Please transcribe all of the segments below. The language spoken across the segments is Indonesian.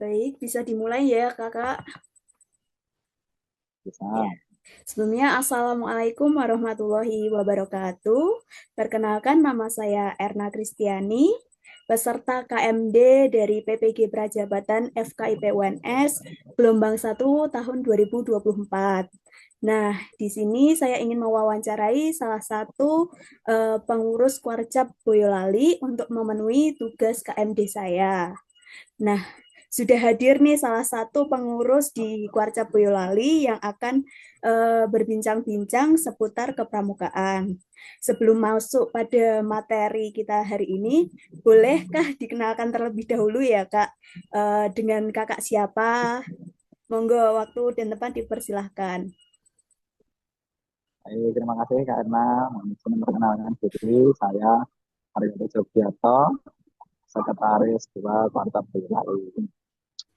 Baik, bisa dimulai ya, Kakak. Ya. Bisa. Sebelumnya, Assalamualaikum warahmatullahi wabarakatuh. Perkenalkan, nama saya Erna Kristiani, peserta KMD dari PPG Prajabatan FKIP UNS, gelombang 1 tahun 2024. Nah, di sini saya ingin mewawancarai salah satu pengurus Kuarcap Boyolali untuk memenuhi tugas KMD saya. Nah, sudah hadir nih salah satu pengurus di Kuarca Boyolali yang akan berbincang-bincang seputar kepramukaan. Sebelum masuk pada materi kita hari ini, bolehkah dikenalkan terlebih dahulu ya Kak, dengan kakak siapa? Monggo waktu dan tempat dipersilahkan. Baik, terima kasih karena memperkenalkan diri. Saya Aryoto Jogiarto, Sekretaris Dua Partai Boyolali.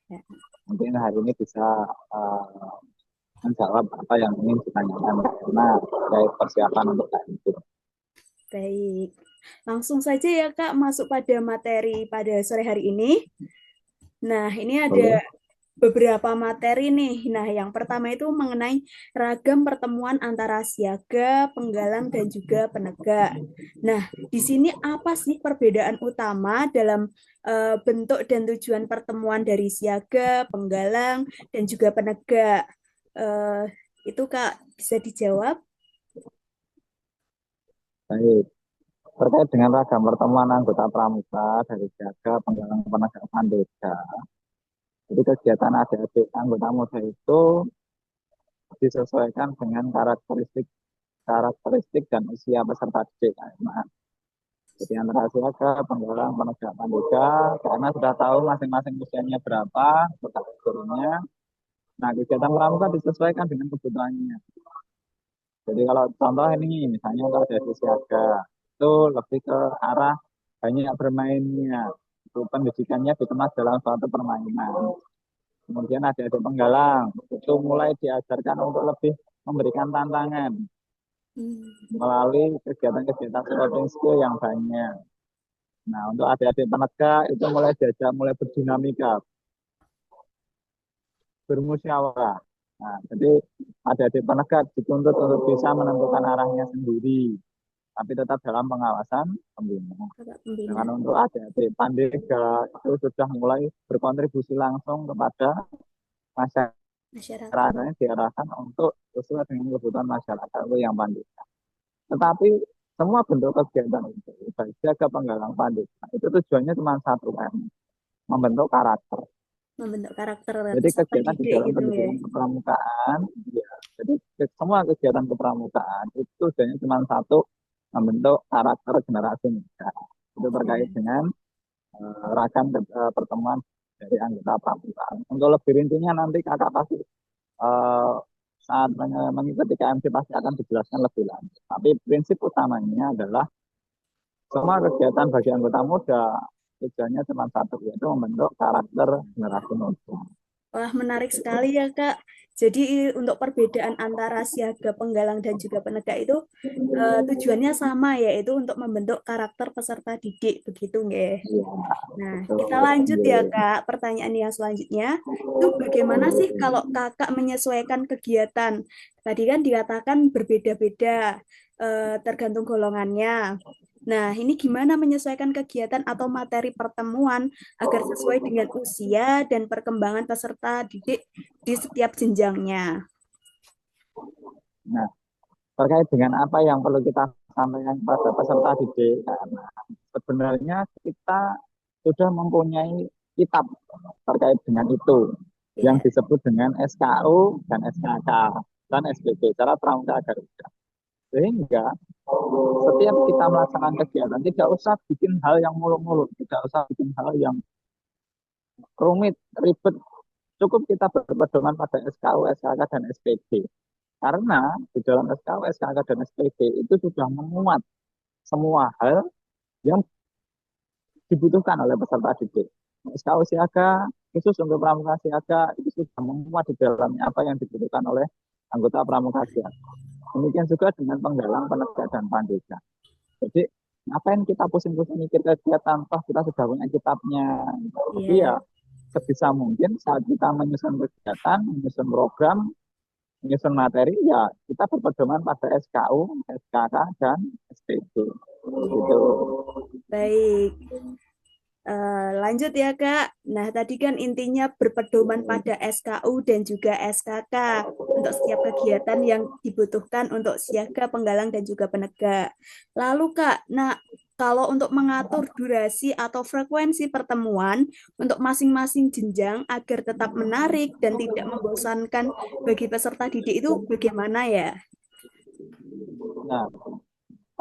Ya, Mungkin hari ini bisa uh, menjawab apa yang ingin ditanyakan karena terkait persiapan untuk KMP. baik. Langsung saja ya Kak masuk pada materi pada sore hari ini. Nah, ini ada Boleh? beberapa materi nih. Nah, yang pertama itu mengenai ragam pertemuan antara siaga, penggalang, dan juga penegak. Nah, di sini apa sih perbedaan utama dalam bentuk dan tujuan pertemuan dari siaga, penggalang, dan juga penegak? Eh, itu Kak bisa dijawab? Baik. Terkait dengan ragam pertemuan anggota pramuka dari Jaga Penggalang Penegak Pandega, jadi kegiatan adik-adik anggota muda itu disesuaikan dengan karakteristik karakteristik dan usia peserta didik. Nah, jadi antara siaga, penggalang, penegak pandega, karena sudah tahu masing-masing usianya berapa, kategorinya. Nah, kegiatan pramuka disesuaikan dengan kebutuhannya. Jadi kalau contoh ini, misalnya kalau dari siaga, itu lebih ke arah banyak bermainnya. Itu pendidikannya dikemas dalam suatu permainan. Kemudian ada penggalang, itu mulai diajarkan untuk lebih memberikan tantangan Hmm. melalui kegiatan-kegiatan coding skill yang banyak. Nah, untuk adik-adik penegak itu mulai diajak mulai berdinamika, bermusyawarah. Nah, jadi adik-adik penegak dituntut untuk bisa menentukan arahnya sendiri, tapi tetap dalam pengawasan pembina. Kakak pembina Dengan untuk adik-adik pandega itu sudah mulai berkontribusi langsung kepada masyarakat. masyarakatnya diarahkan untuk sesuai dengan kebutuhan masyarakat itu yang pandega. Tetapi semua bentuk kegiatan itu, baik jaga penggalang pandega, itu tujuannya cuma satu kan, membentuk karakter. Membentuk karakter Jadi peserta kegiatan di didik dalam gitu ya. pendidikan kepramukaan, ya, jadi semua kegiatan kepramukaan itu tujuannya cuma satu, membentuk karakter generasi muda. Itu terkait Nah, dengan ragam pertemuan dari anggota pramukaan. Untuk lebih rincinya nanti kakak pasti eh, saat mengikuti KMC pasti akan dijelaskan lebih lanjut. Tapi prinsip utamanya adalah semua kegiatan bagi anggota muda tujuannya cuma satu, yaitu membentuk karakter generasi muda. wah, menarik sekali ya, Kak. Jadi untuk perbedaan antara siaga, penggalang, dan juga penegak itu tujuannya sama, yaitu untuk membentuk karakter peserta didik, begitu nggih. Iya, Nah, betul. kita lanjut ya, Iya. Kak. Pertanyaan yang selanjutnya, itu bagaimana sih kalau Kakak menyesuaikan kegiatan? Tadi kan dikatakan berbeda-beda, tergantung golongannya. Nah, ini gimana menyesuaikan kegiatan atau materi pertemuan agar sesuai dengan usia dan perkembangan peserta didik di setiap jenjangnya? Nah, terkait dengan apa yang perlu kita sampaikan kepada peserta didik, karena sebenarnya kita sudah mempunyai kitab terkait dengan itu yang Ya. disebut dengan SKU dan SKK dan SPP, cara pramuka Garuda. Sehingga setiap kita melaksanakan kegiatan tidak usah bikin hal yang muluk-muluk, tidak usah bikin hal yang rumit, ribet. Cukup kita berpedoman pada SKU, SKK, dan SPP. Karena di dalam SKU, SKK, dan SPP itu sudah memuat semua hal yang dibutuhkan oleh peserta didik. SKU siaga, khusus untuk pramuka siaga, itu sudah memuat di dalamnya apa yang dibutuhkan oleh anggota pramuka siaga. Demikian juga dengan penggalang, penegak, dan pandega. Jadi, ngapain kita pusing-pusing mikir kegiatan, toh kita sudah punya kitabnya. Jadi ya, Iya. sebisa mungkin saat kita menyusun kegiatan, menyusun program, menyusun materi, ya kita berpedoman pada SKU, SKK, dan SPP. Gitu. Baik. Lanjut ya Kak. Nah, tadi kan intinya berpedoman pada SKU dan juga SKK untuk setiap kegiatan yang dibutuhkan untuk siaga, penggalang, dan juga penegak. Lalu Kak, nah kalau untuk mengatur durasi atau frekuensi pertemuan untuk masing-masing jenjang agar tetap menarik dan tidak membosankan bagi peserta didik itu bagaimana ya? Nah,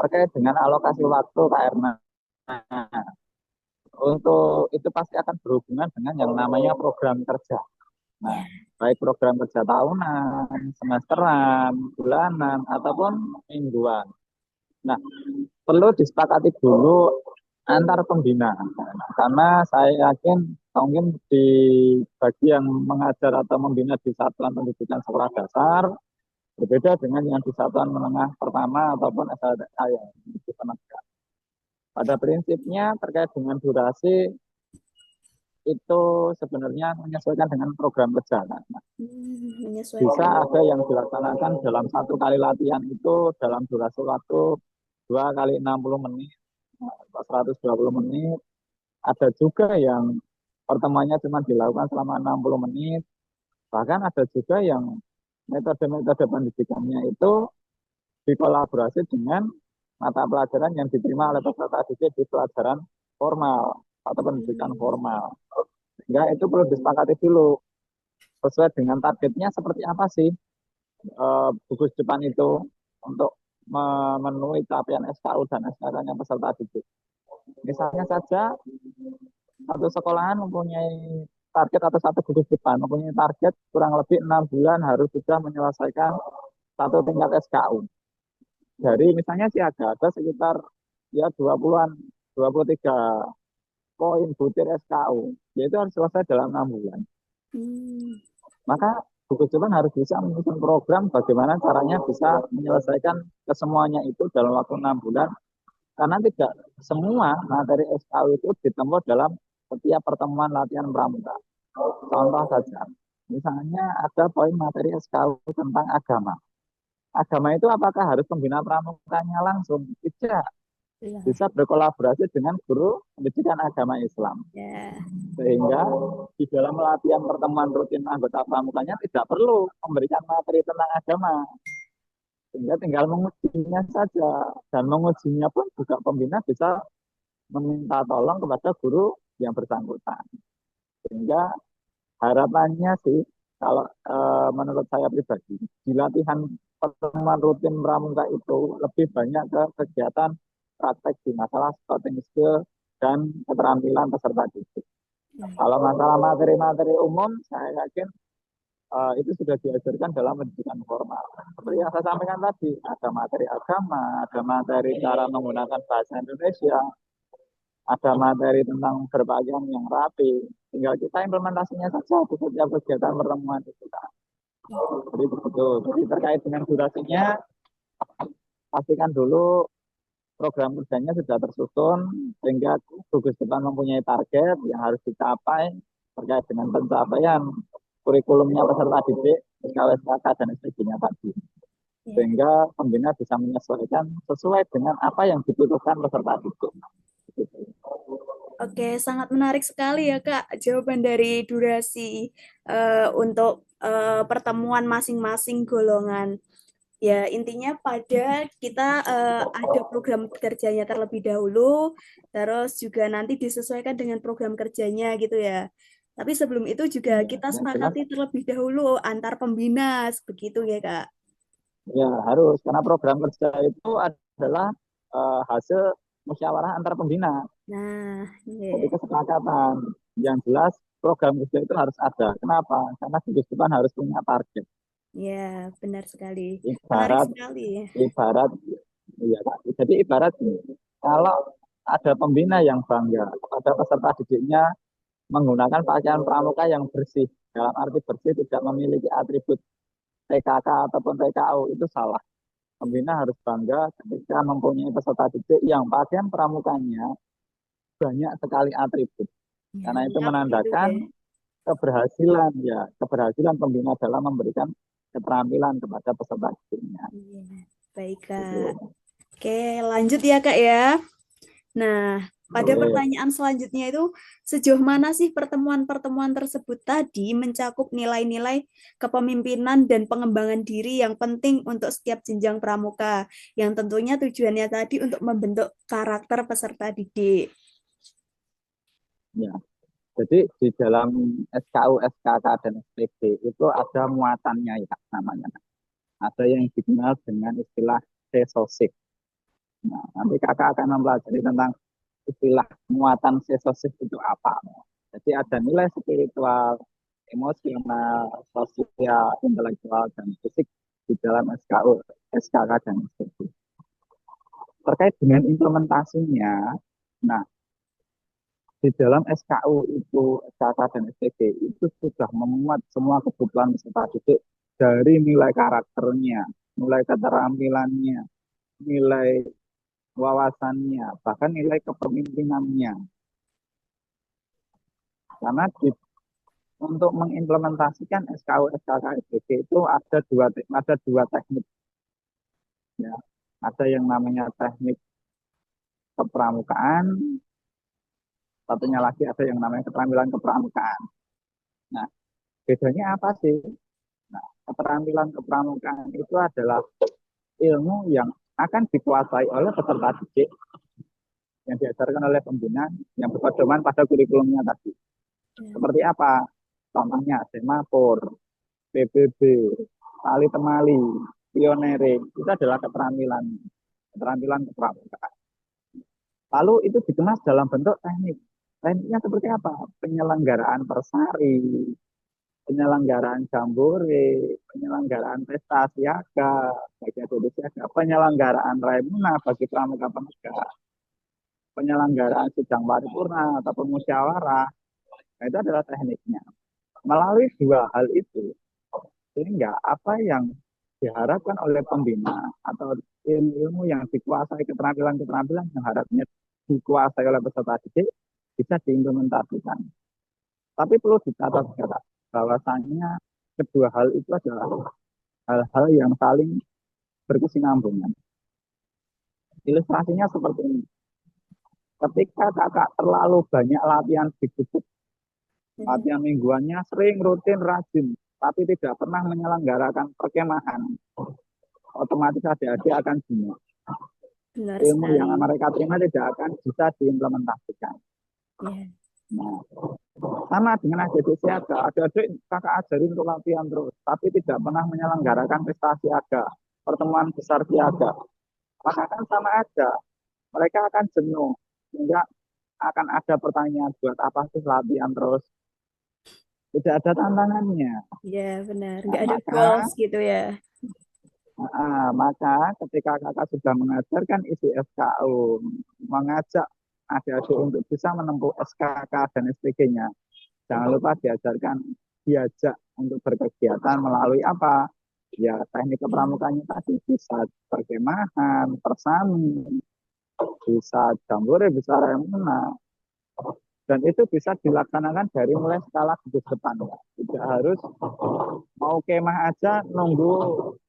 terkait dengan alokasi waktu Kak Erna, untuk itu pasti akan berhubungan dengan yang namanya program kerja. Nah, baik program kerja tahunan, semesteran, bulanan, ataupun mingguan. Nah, perlu disepakati dulu antar pembina. Karena saya yakin mungkin di bagi yang mengajar atau membina di satuan pendidikan sekolah dasar, berbeda dengan yang di satuan menengah pertama ataupun SLTA yang di penegak. Pada prinsipnya terkait dengan durasi itu sebenarnya menyesuaikan dengan program kerja. Nah, bisa Menyesuaikan. ada yang dilaksanakan dalam satu kali latihan itu dalam durasi waktu 2 kali 60 menit, 120 menit. Ada juga yang pertemuannya cuma dilakukan selama 60 menit. Bahkan ada juga yang metode-metode pendidikannya itu dikolaborasi dengan mata pelajaran yang diterima oleh peserta didik di pelajaran formal atau pendidikan formal. Sehingga itu perlu disepakati dulu sesuai dengan targetnya seperti apa sih gugus depan itu untuk memenuhi capaian SKU dan SKK-nya peserta didik. Misalnya saja satu sekolahan mempunyai target atau satu gugus depan mempunyai target kurang lebih 6 bulan harus sudah menyelesaikan satu tingkat SKU. Dari misalnya ada sekitar ya 20-an, 23 poin butir SKU, yaitu harus selesai dalam 6 bulan. Maka gugus depan harus bisa menyusun program bagaimana caranya bisa menyelesaikan kesemuanya itu dalam waktu 6 bulan. Karena tidak semua materi SKU itu ditempuh dalam setiap pertemuan latihan pramuka. Contoh saja, misalnya ada poin materi SKU tentang agama. Agama itu apakah harus pembina pramukanya langsung? Tidak. Bisa berkolaborasi dengan guru pendidikan agama Islam. Sehingga di dalam latihan pertemuan rutin anggota pramukanya tidak perlu memberikan materi tentang agama. Sehingga tinggal mengujinya saja. Dan mengujinya pun juga pembina bisa meminta tolong kepada guru yang bersangkutan. Sehingga harapannya sih, kalau menurut saya pribadi, di latihan pertemuan rutin pramuka itu lebih banyak ke kegiatan praktek di masalah scouting skill dan keterampilan peserta didik. Kalau masalah materi-materi umum, saya yakin itu sudah diajarkan dalam pendidikan formal. Seperti yang saya sampaikan tadi, ada materi agama, ada materi cara menggunakan bahasa Indonesia, ada materi tentang berpakaian yang rapi. Tinggal kita implementasinya saja di setiap kegiatan pertemuan itu. Jadi begitu. Jadi terkait dengan durasinya, pastikan dulu program kerjanya sudah tersusun sehingga gugus depan mempunyai target yang harus dicapai terkait dengan pencapaian kurikulumnya peserta didik, SKWSKK dan SPG-nya tadi. Sehingga pembina bisa menyesuaikan sesuai dengan apa yang dibutuhkan peserta didik. Oke, sangat menarik sekali ya Kak jawaban dari durasi untuk pertemuan masing-masing golongan. Ya, intinya pada kita ada program kerjanya terlebih dahulu, terus juga nanti disesuaikan dengan program kerjanya gitu ya. Tapi sebelum itu juga kita sepakati terlebih dahulu antar pembina, begitu ya Kak. Ya harus, karena program kerja itu adalah hasil musyawarah antar pembina. Nah, Jadi yeah. kesepakatan yang jelas program kerja itu harus ada. Kenapa? Karena gugus depan harus punya target. Ya, benar sekali. Menarik Ibarat, sekali ya. ibarat, iya Pak. Jadi ibarat ini, kalau ada pembina yang bangga kepada peserta didiknya menggunakan pakaian pramuka yang bersih, dalam arti bersih tidak memiliki atribut TKK ataupun TKU, itu salah. Pembina harus bangga ketika mempunyai peserta didik yang pakaian pramukanya banyak sekali atribut. Karena itu Lengkap gitu menandakan ya. keberhasilan pembina dalam memberikan keterampilan kepada peserta didiknya. Iya, baik Kak. Gitu. Oke, lanjut ya Kak ya. Nah, pada Boleh. pertanyaan selanjutnya itu, sejauh mana sih pertemuan-pertemuan tersebut tadi mencakup nilai-nilai kepemimpinan dan pengembangan diri yang penting untuk setiap jenjang pramuka, yang tentunya tujuannya tadi untuk membentuk karakter peserta didik. Ya. Jadi di dalam SKU, SKK, dan SPG itu ada muatannya ya namanya. Ada yang dikenal dengan istilah sesosik. Nah, nanti kakak akan mempelajari tentang istilah muatan sesosik itu apa. Jadi ada nilai spiritual, emosional, sosial, intelektual, dan fisik di dalam SKU, SKK, dan SPG. Terkait dengan implementasinya, nah di dalam SKU itu, SKK, dan SPG itu sudah memuat semua kebutuhan peserta didik dari nilai karakternya, nilai keterampilannya, nilai wawasannya, bahkan nilai kepemimpinannya. Karena untuk mengimplementasikan SKU, SKK, SPG itu ada dua teknik. Ya. Ada yang namanya teknik kepramukaan, satunya lagi ada yang namanya keterampilan kepramukaan. Nah, bedanya apa sih? Nah, keterampilan kepramukaan itu adalah ilmu yang akan dikuasai oleh peserta didik yang diajarkan oleh pembina yang berpedoman pada kurikulumnya tadi. Ya. Seperti apa? Contohnya semafor, PBB, tali temali, pioneering, itu adalah keterampilan kepramukaan. Lalu itu dikemas dalam bentuk teknik. Tekniknya seperti apa? Penyelenggaraan persari, penyelenggaraan jambore, penyelenggaraan pesta siaga bagi adik siaga, penyelenggaraan raimuna bagi pramuka penegak, penyelenggaraan sidang paripurna atau musyawarah. Nah, itu adalah tekniknya. Melalui dua hal itu, sehingga apa yang diharapkan oleh pembina atau ilmu yang dikuasai, keterampilan-keterampilan yang harapnya dikuasai oleh peserta didik bisa diimplementasikan. Tapi perlu dicatat bahwasanya kedua hal itu adalah hal-hal yang saling berkesinambungan. Ilustrasinya seperti ini. Ketika kakak terlalu banyak latihan di gubuk, latihan mingguannya sering, rutin, rajin, tapi tidak pernah menyelenggarakan perkemahan, otomatis adik-adik akan jenuh. Benar Ilmu sekali. yang mereka terima tidak akan bisa diimplementasikan. Ya. Nah, sama dengan adik-adik siaga, adik-adik kakak ajarin untuk latihan terus, tapi tidak pernah menyelenggarakan prestasi siaga, pertemuan besar siaga. Maka kan sama aja, mereka akan jenuh, sehingga akan ada pertanyaan buat apa sih latihan terus? Tidak ada tantangannya. Ya, benar. Nah, Nggak ada maka goals gitu ya. maka ketika kakak sudah mengajarkan isi SKU, mengajak adik-adik untuk bisa menempuh SKK dan SPG-nya, jangan lupa diajak untuk berkegiatan melalui apa? Ya, teknik kepramukannya tadi bisa perkemahan, persami, bisa jambore, bisa remuna. Dan itu bisa dilaksanakan dari mulai skala gugus depan. Tidak harus mau kemah aja nunggu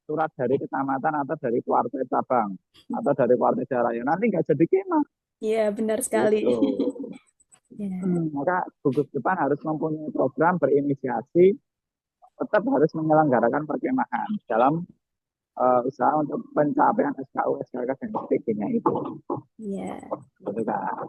surat dari kecamatan atau dari kuartet cabang atau dari kuartet daerah. Nanti nggak jadi kemah. Iya, benar sekali. Gitu. Ya. Maka gugus depan harus mempunyai program berinisiasi tetap harus menyelenggarakan perkemahan dalam usaha untuk pencapaian SKU, SKK, dan SPG-nya itu. Ya. Gitu, Kak.